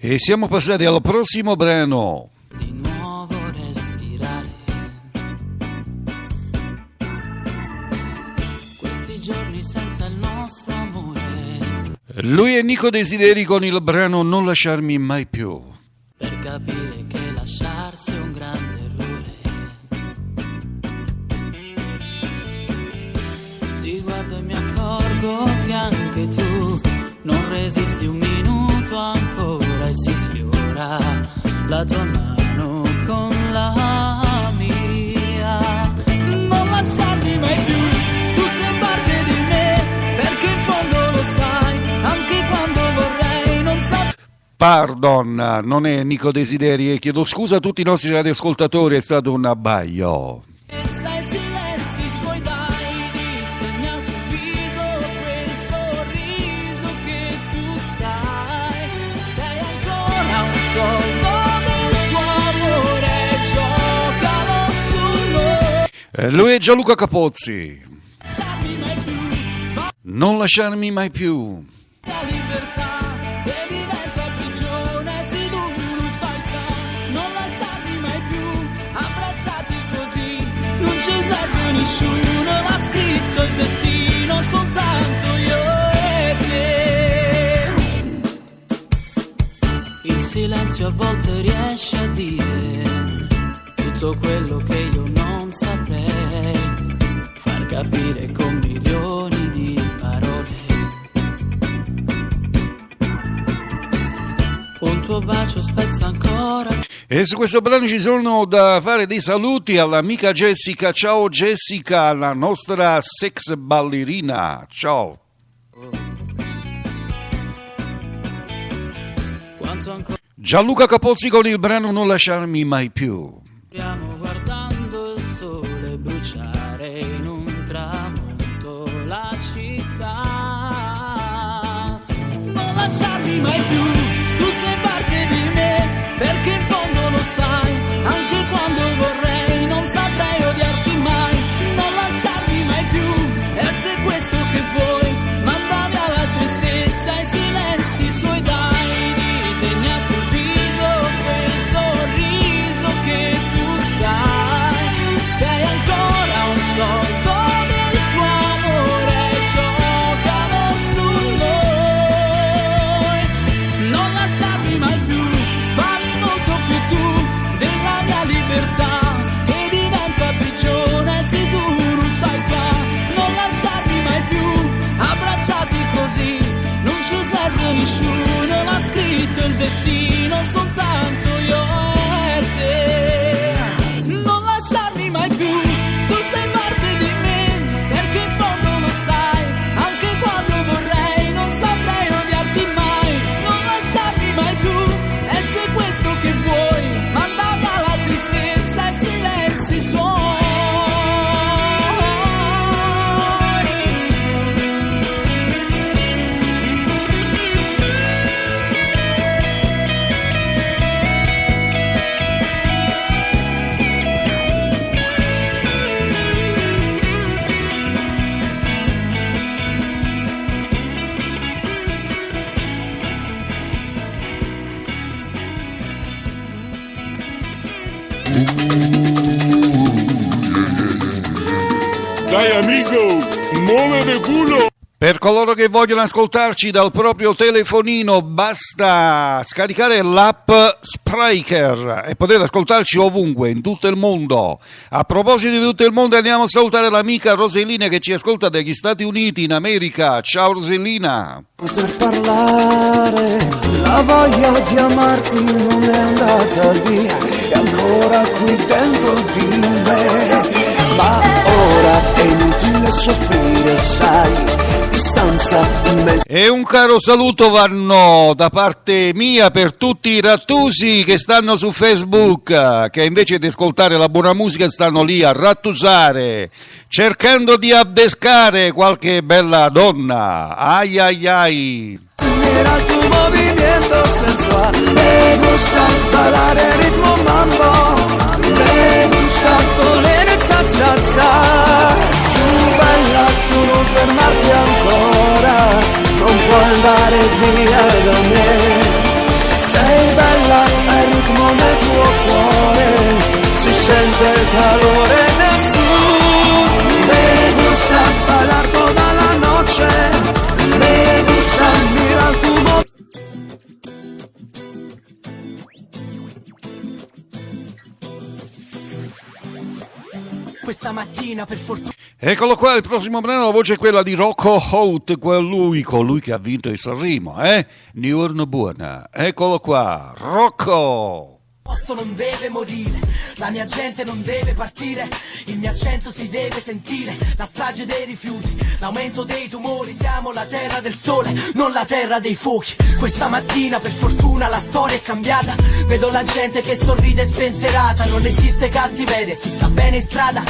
E siamo passati al prossimo brano. Di nuovo respirare. Questi giorni senza il nostro amore. Lui è Nico Desideri con il brano Non lasciarmi mai più. Per capire che lasciarsi è un grande errore. Ti guardo e mi accorgo che anche tu non resisti un minuto ancora e si sfiora la tua mano con la mia. Non lasciarmi mai più, tu sei parte di me, perché in fondo lo sai, anche quando vorrei non saprei. Pardon, non è Nico Desideri e chiedo scusa a tutti i nostri radioascoltatori, è stato un abbaio. E sai silenzi suoi dai, disegna sul viso quel sorriso che tu sai. Sei ancora un soldo del tuo amore, giocalo su noi. Lui è Gianluca Capozzi. Lasciarmi mai più, Non lasciarmi mai più. la libertà che diventa prigione, se tu non stai qua. Non lasciarmi mai più, abbracciati così, non ci serve nessuno, l'ha scritto il destino, soltanto io e te. Il silenzio a volte riesce a dire tutto quello che io non saprei, far capire con milioni di parole. Un tuo bacio spezza ancora. E su questo brano ci sono da fare dei saluti all'amica Jessica. Ciao Jessica, la nostra sex ballerina. Ciao. Quanto ancora Gianluca Capozzi con il brano Non lasciarmi mai più. stiamo guardando il sole bruciare in un tramonto la città. Non lasciarmi mai più, tu sei parte di me, perché in fondo lo sai, anche quando vorrei non saprei odiarti mai. Non lasciarmi mai più, e se questo che vuoi, manda via la tristezza, i silenzi suoi dai, disegna sul viso quel sorriso che tu sai. Sei ancora un soldo del tuo amore, giocalo su noi. Non lasciarmi mai più, vali molto più tu della mia libertà, che diventa prigione se tu non stai qua. Non lasciarmi mai più, abbracciati così, non ci serve nessuno, l'ha scritto il destino, soltanto io e te. Non lasciarmi mai più, tu sei parte di me, perché in fondo lo sai, anche quando vorrei non saprei odiarti mai. Non lasciarmi mai più, e se questo che vuoi, manda via la tristezza, i silenzi suoi. Dai amico, muovete culo! Per coloro che vogliono ascoltarci dal proprio telefonino basta scaricare l'app Spreaker e potete ascoltarci ovunque, in tutto il mondo. A proposito di tutto il mondo, andiamo a salutare l'amica Rosellina che ci ascolta dagli Stati Uniti in America. Ciao Rosellina. Poter parlare, la voglia di amarti non è andata via, è ancora qui dentro di me. Ma ora è inutile soffrire, sai, distanza immessa. E un caro saluto vanno da parte mia per tutti i rattusi che stanno su Facebook, che invece di ascoltare la buona musica stanno lì a rattusare, cercando di addescare qualche bella donna. Ai ai ai. Mira tu movimiento sensual, me gusta bailar el ritmo mambo, me gusta volere cha cha cha. Su bella tu non fermarti ancora, non puoi andare via da me. Sei bella, è il ritmo del tuo cuore, si sente il calore del sud. Me gusta bailar toda la noche, me gusta mirar tu movimiento. Questa mattina per fortuna. Eccolo qua, il prossimo brano, la voce è quella di Rocco Holt, colui che ha vinto il Sanremo, Niorno Buona. Eccolo qua, Rocco. Il posto non deve morire, la mia gente non deve partire, il mio accento si deve sentire, la strage dei rifiuti, l'aumento dei tumori, siamo la terra del sole, non la terra dei fuochi. Questa mattina per fortuna la storia è cambiata, vedo la gente che sorride spensierata, non esiste cattiveria, si sta bene in strada,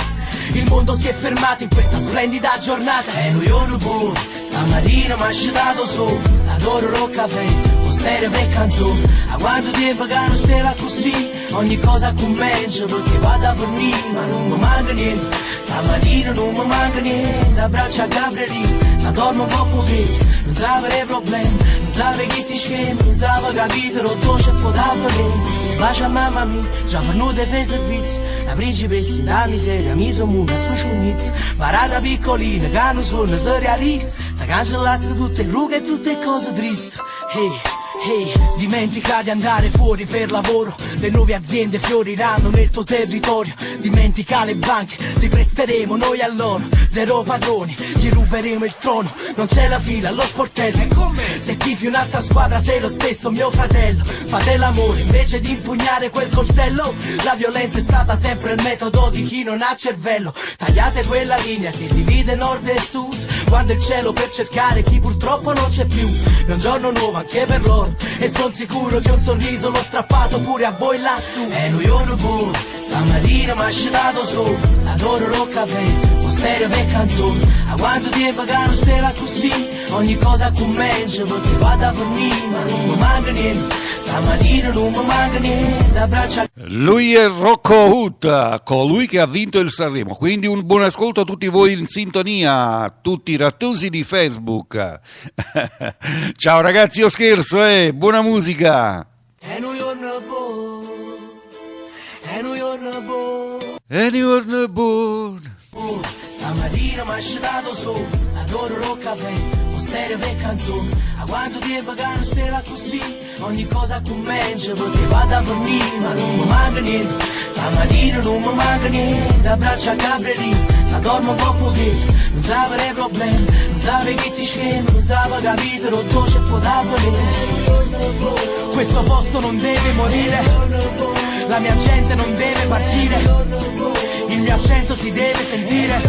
il mondo si è fermato in questa splendida giornata. E noi non può, stamattina mi ha scedato su, adoro rock caffè, stereo e canzone, a quando tempo che non stava così, ogni cosa commencia perché vado a fornire, ma non mi manca niente, stamattina non mi manca niente, abbraccio a Gabrielino, se dormo un po' pochino, non sapere i problemi, non sapere chi sti schemi, non sapere capire rotto c'è po' da vedere. Bacia a mamma mia, già venuta per servizi, la principessa da miseria, mi sono muta su ciunizzi, parata piccolina che non suona si realizza, ti cancellasse tutte rughe e tutte cose tristi. Hey, dimentica di andare fuori per lavoro, le nuove aziende fioriranno nel tuo territorio, dimentica le banche, li presteremo noi a loro, zero padroni, gli ruberemo il trono, non c'è la fila allo sportello, se tifi un'altra squadra sei lo stesso mio fratello, fate l'amore invece di impugnare quel coltello, la violenza è stata sempre il metodo di chi non ha cervello, tagliate quella linea che divide nord e sud, guarda il cielo per cercare chi purtroppo non c'è più, è un giorno nuovo anche per loro, e son sicuro che un sorriso l'ho strappato pure a voi lassù. E noi non può, stamattina mi ha scedato su, adoro rock caffè, stereo e canzone, a quanto tempo che non stava così, ogni cosa commencia perché vado a fornire, ma non mi manca niente, stamattina non mi manca niente, abbraccia. Lui è Rocco Holt, colui che ha vinto il Sanremo, quindi un buon ascolto a tutti voi in sintonia, tutti i rattusi di Facebook. Ciao ragazzi, io scherzo, buona musica. E noi Giorno buono. Stamattina mi ha scedato su, adoro rock caffè, stereo e canzone, a quanto tempo che non stava così, ogni cosa commencia perché vado a fornire, ma non mi manca niente, stamattina non mi manca niente, abbraccio a Gabrielino, se dormo un po' pochino, non sapere i problemi, non sapere chi sti schemi, non sapere capire rotto c'è po' da vedere. Questo posto non deve morire, la mia gente non deve partire, il mio accento si deve sentire,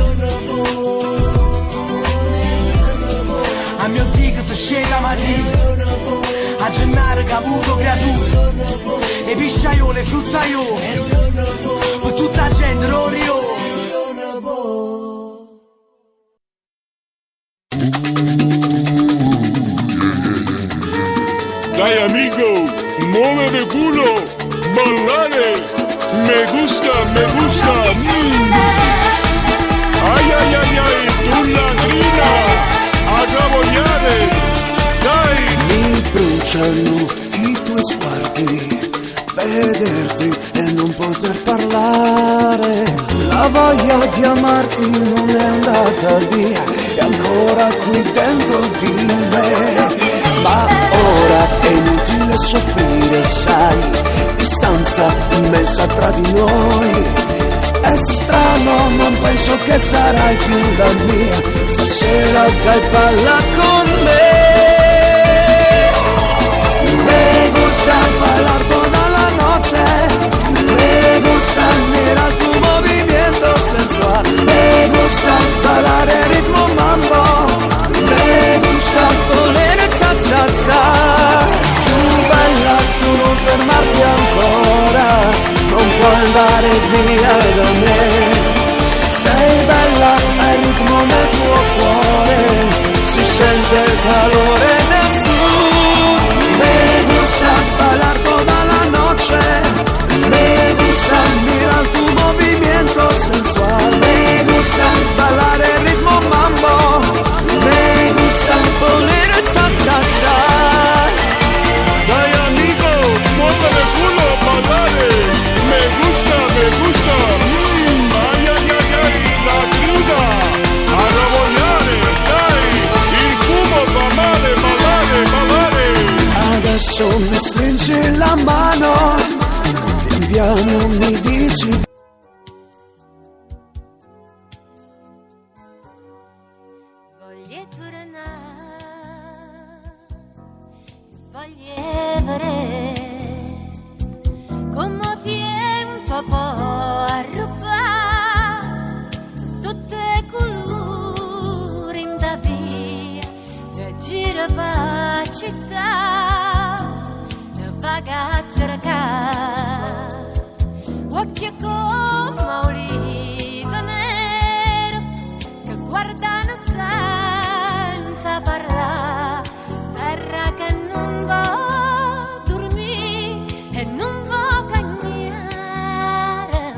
a mio zig se scega mattina, a Gennaro che ha avuto creature, e pisciaiole, fruttaiole, per tutta la gente rorio. Dai amigo, mueve culo, ballare, me gusta, Ay, tu lagrina, a cabogliare, dai. Mi bruciano i tuoi sguardi, vederti e non poter parlare, la voglia di amarti non è andata via, è ancora qui dentro di me, ma ora è inutile soffrire, sai, distanza immensa tra di noi, è strano, non penso che sarai più la mia, stasera dai balla con me, me gusta bailar toda la noche, me gusta mirar tu movimiento sensual, me gusta bailar el ritmo mambo, me gusta poner cha-cha-cha, su balla tu non fermarti ancora, non puoi andare via da me, sei bella, hai il ritmo nel tuo cuore, si sente il calore del sud, me gusta bailar toda la noche, me gusta mirar tu movimiento sensual, me gusta bailar el ritmo mambo, me gusta poner cha-cha-cha. Dai amigo, bacio, mi stringi la mano, pian piano mi dici voglio tornare, voglio vedere come tempo può arrubare tutte le colori in da via e gira per città e vaga a cercare occhi come oliva nera che guardano senza parlare, terra che non va dormire e non va cagnare,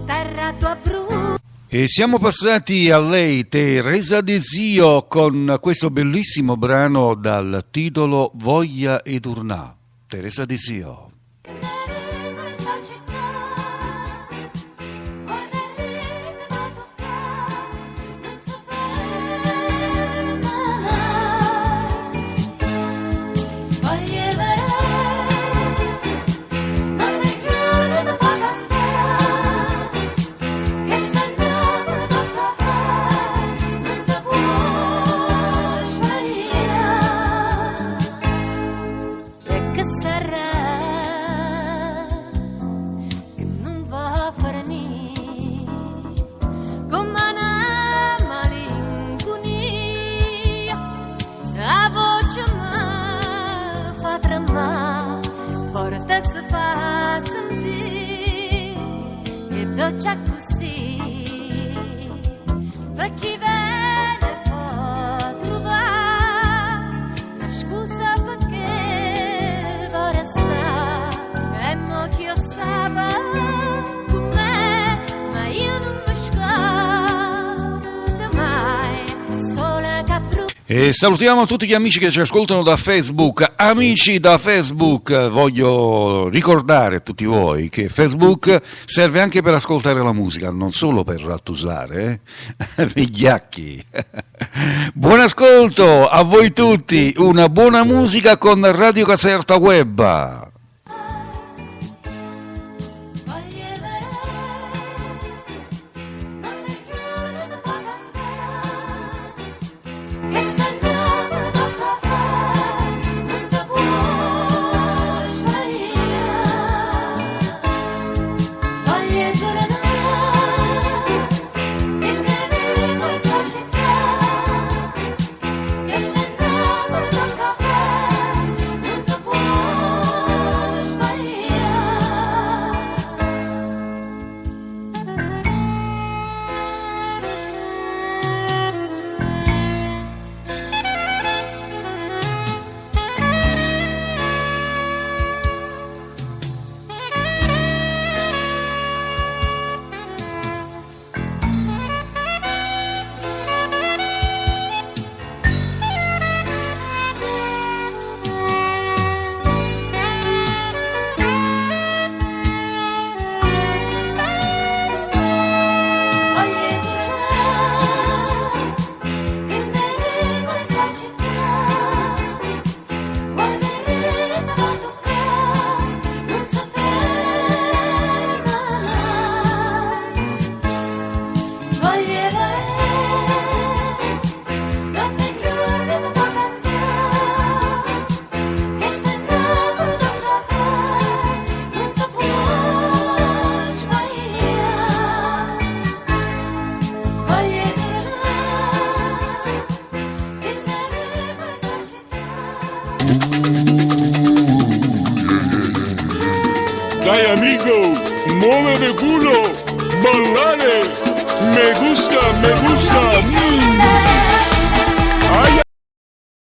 terra tua brucia. E siamo passati a lei, Teresa De Sio, con questo bellissimo brano dal titolo Voglia e Turnà. Teresa De Sio. Si fa sentire e doccia così per chi viene può trovare una scusa perché vuole restare e mo che io sapevo con me ma io non mi scordo mai sole capru. E salutiamo tutti gli amici che ci ascoltano da Facebook. Amici da Facebook, voglio ricordare a tutti voi che Facebook serve anche per ascoltare la musica, non solo per rattusare, vigliacchi. Buon ascolto a voi tutti, una buona musica con Radio Caserta Web. Dai amigo, mueve el culo, ballare, me gusta,